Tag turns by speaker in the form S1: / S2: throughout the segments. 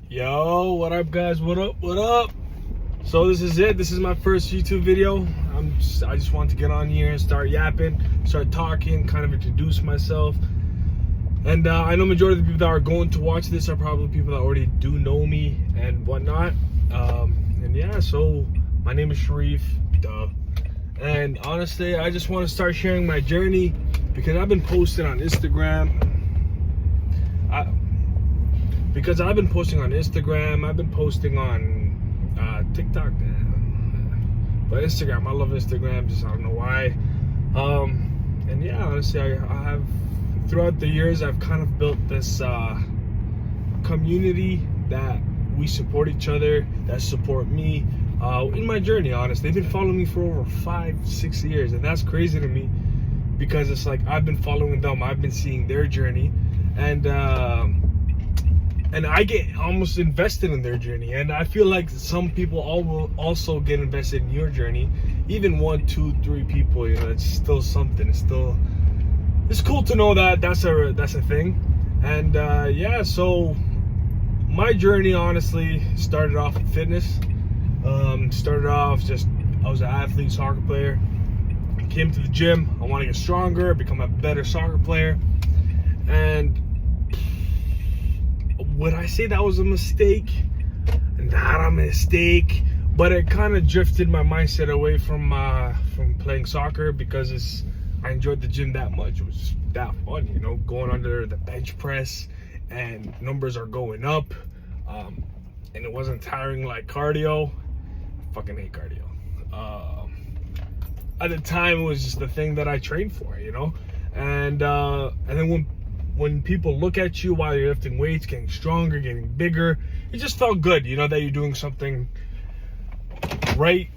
S1: Yo, what up guys? What up? So this is it. This is my first YouTube video. I just want to get on here and start yapping, start talking, kind of introduce myself. And I know majority of the people that are going to watch this are probably people that already do know me and whatnot. And yeah, so my name is Sharif, duh. And honestly, I just want to start sharing my journey because I've been posting on Instagram. I've been posting on TikTok, but Instagram, I love Instagram, just I don't know why. And yeah, honestly, I have, throughout the years, I've kind of built this community that we support each other, that support me in my journey. Honestly, they've been following me for over 5-6 years, and that's crazy to me because it's like I've been following them, I've been seeing their journey, and I get almost invested in their journey. And I feel like some people will also get invested in your journey. Even 1, 2, 3 people, you know, it's still something. It's cool to know that that's a thing. And yeah, so my journey honestly started off with fitness. Started off just, I was an athlete, soccer player. Came to the gym. I want to get stronger, become a better soccer player. And would I say that was a mistake? Not a mistake, but it kind of drifted my mindset away from playing soccer because I enjoyed the gym that much. It was just that fun, you know, going under the bench press and numbers are going up, and it wasn't tiring like cardio. I fucking hate cardio. At the time, it was just the thing that I trained for, you know, and then when people look at you while you're lifting weights, getting stronger, getting bigger, it just felt good, you know, that you're doing something right.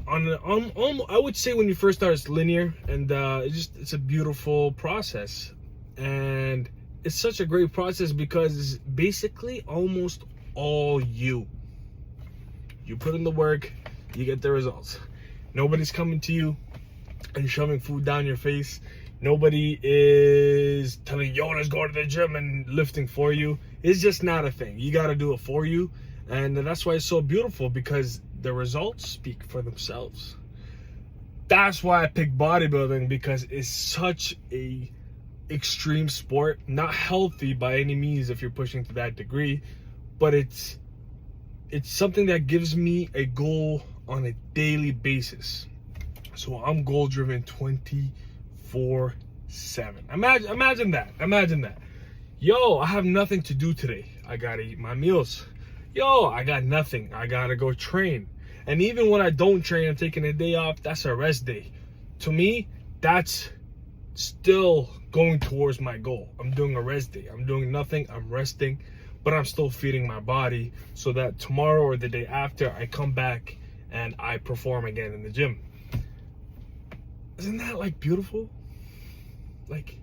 S1: I would say when you first start, it's linear, and it's a beautiful process, and it's such a great process because it's basically almost all you put in the work, you get the results. Nobody's coming to you and shoving food down your face. Nobody is telling you, yo, let's go to the gym and lifting for you. It's just not a thing. You got to do it for you. And that's why it's so beautiful, because the results speak for themselves. That's why I picked bodybuilding, because it's such a extreme sport. Not healthy by any means if you're pushing to that degree, but it's something that gives me a goal on a daily basis. So I'm goal driven 24/7. Imagine that. Yo, I have nothing to do today. I gotta eat my meals. Yo, I got nothing. I gotta go train. And even when I don't train, I'm taking a day off. That's a rest day. To me, that's still going towards my goal. I'm doing a rest day. I'm doing nothing. I'm resting, but I'm still feeding my body so that tomorrow or the day after I come back and I perform again in the gym. Isn't that like beautiful? Like,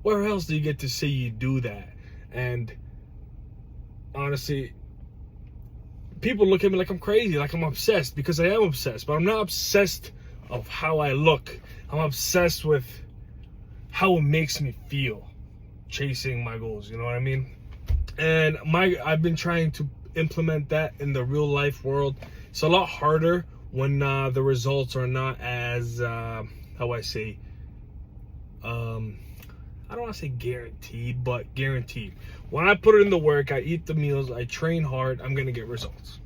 S1: where else do you get to say you do that? And honestly, people look at me like I'm crazy, like I'm obsessed, because I am obsessed. But I'm not obsessed of how I look. I'm obsessed with how it makes me feel chasing my goals, you know what I mean? And I've been trying to implement that in the real life world. It's a lot harder when the results are not as how I say, I don't want to say guaranteed, but guaranteed. When I put it in the work, I eat the meals, I train hard, I'm going to get results.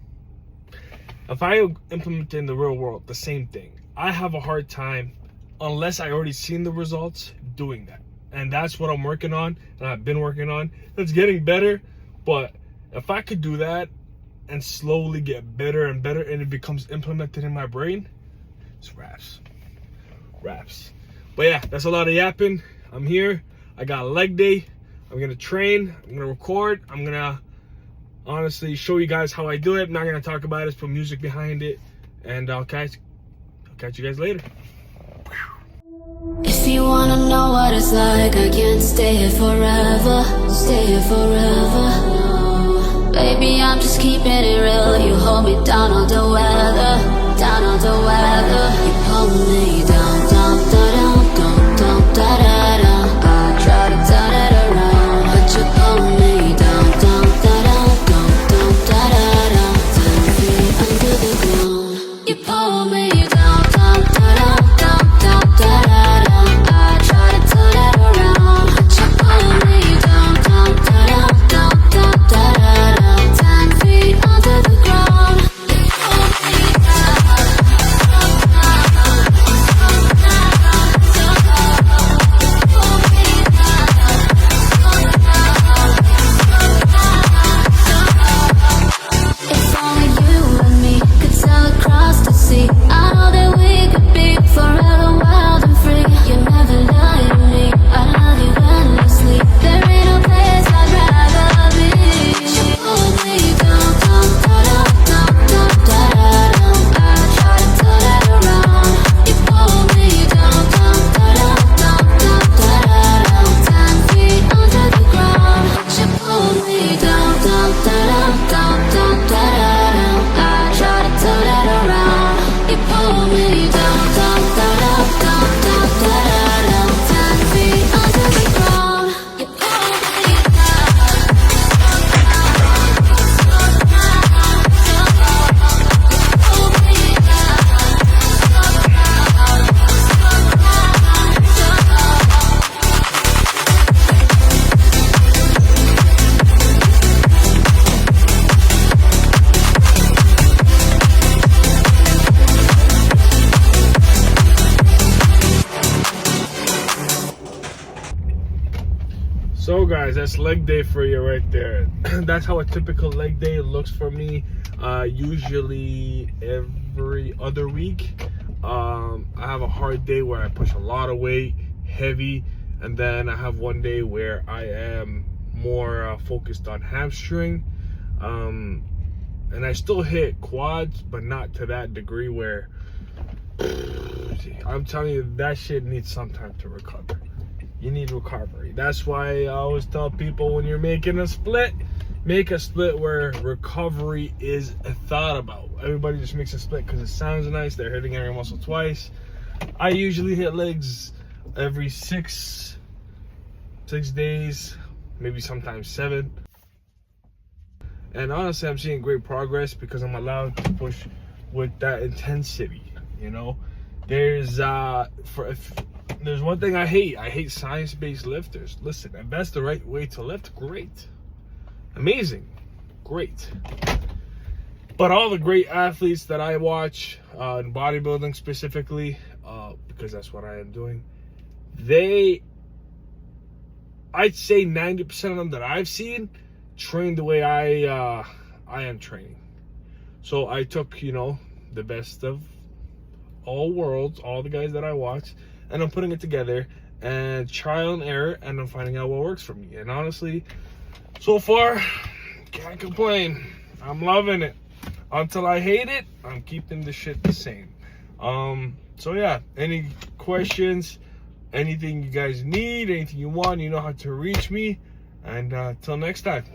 S1: If I implement it in the real world, the same thing. I have a hard time, unless I already seen the results, doing that. And that's what I'm working on, and I've been working on. It's getting better, but if I could do that and slowly get better and better, and it becomes implemented in my brain, it's raps. But yeah, that's a lot of yapping. I'm here. I got a leg day. I'm gonna train. I'm gonna record. I'm gonna honestly show you guys how I do it. I'm not gonna talk about it. Put music behind it, and I'll catch you guys later.
S2: If you wanna know what it's like, I can't stay here forever. Baby, I'm just keeping it real. You hold me down on the weather. You pull me down, down, down, down, down, down, down, down. I try to turn it around, but you pull me down, down, down, down, down, down,
S1: guys, that's leg day for you right there. That's how a typical leg day looks for me. Usually every other week. I have a hard day where I push a lot of weight, heavy, and then I have one day where I am more focused on hamstring. And I still hit quads, but not to that degree where I'm telling you, that shit needs some time to recover. You need recovery. That's why I always tell people, when you're making a split, make a split where recovery is thought about. Everybody just makes a split because it sounds nice. They're hitting every muscle twice. I usually hit legs every six days, maybe sometimes 7. And honestly, I'm seeing great progress because I'm allowed to push with that intensity. You know, there's one thing I hate science-based lifters. Listen, if that's the right way to lift, great, amazing, great. But all the great athletes that I watch in bodybuilding specifically, because that's what I am doing, I'd say 90% of them that I've seen train the way I am training. So I took, the best of all worlds, all the guys that I watch, and I'm putting it together and trial and error, and I'm finding out what works for me. And honestly, so far, can't complain. I'm loving it. Until I hate it, I'm keeping the shit the same. So yeah, any questions, anything you guys need, anything you want, you know how to reach me. And till next time.